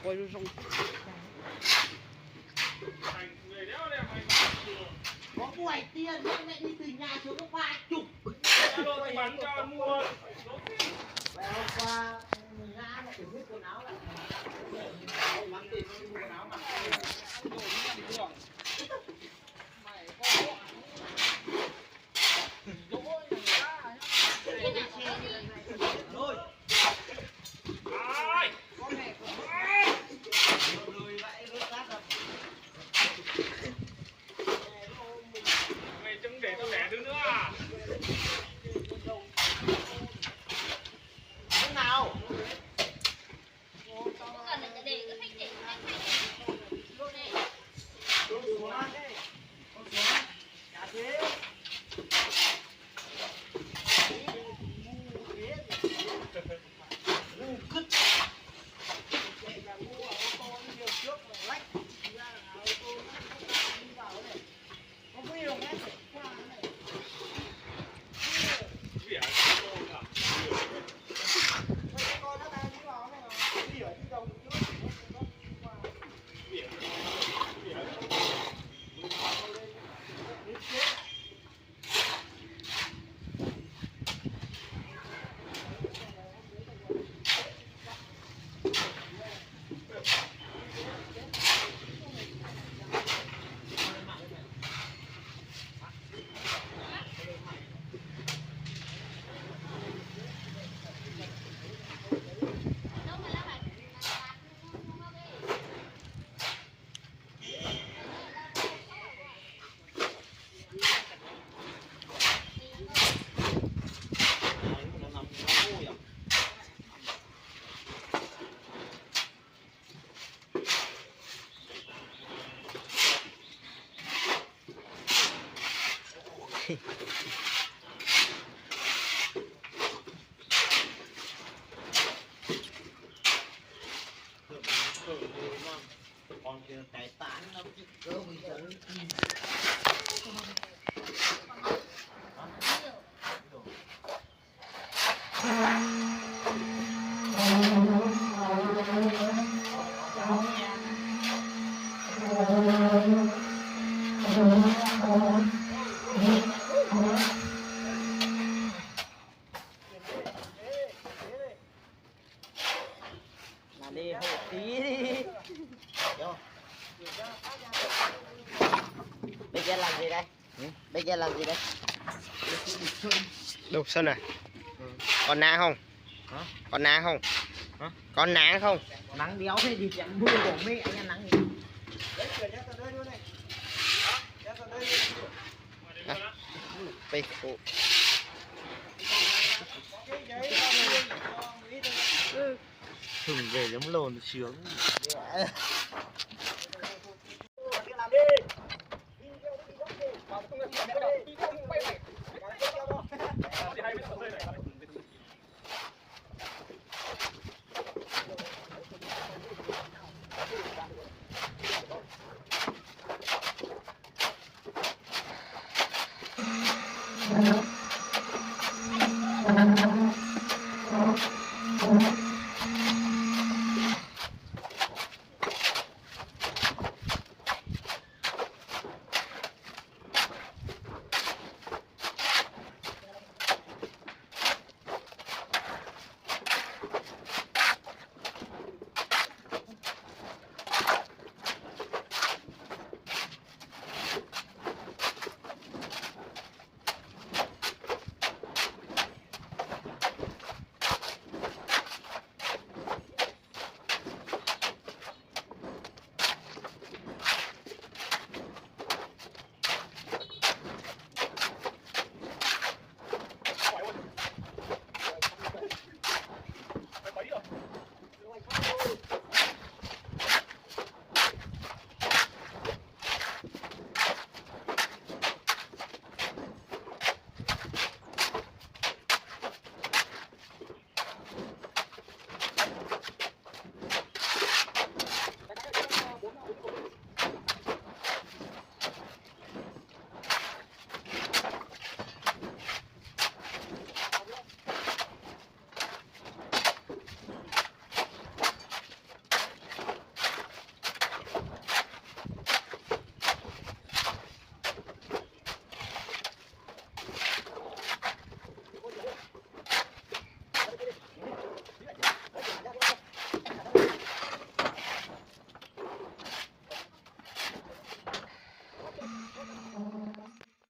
quay luôn xong. Có quầy tiền mẹ đi từ nhà xuống có vài chục. Rồi bắn cho mua. Hôm qua mình ngã mà hết quần áo lại. Bắn tiền đi mua quần áo mặc. Mày có bộ. Rồi. Ai. Con này của rồi vậy rớt rác rồi. Mày trông để tao đẻ đứa nữa à? Thế nào? Còn kia cái tán nó cơ bây giờ là đi hộ tí đi. Vô. Bây giờ làm gì đây? Bây giờ làm gì đây? Đâu Sơn này? Còn ná không? Hả? Còn ná không? Hả? Còn ná không? Nắng đéo thế thì chẳng mưa của mẹ nha nắng gì. Đấy chuyển ra tận đây luôn này. Ra tận đây luôn. Đây, ồ. Thừng về giống lồn sướng.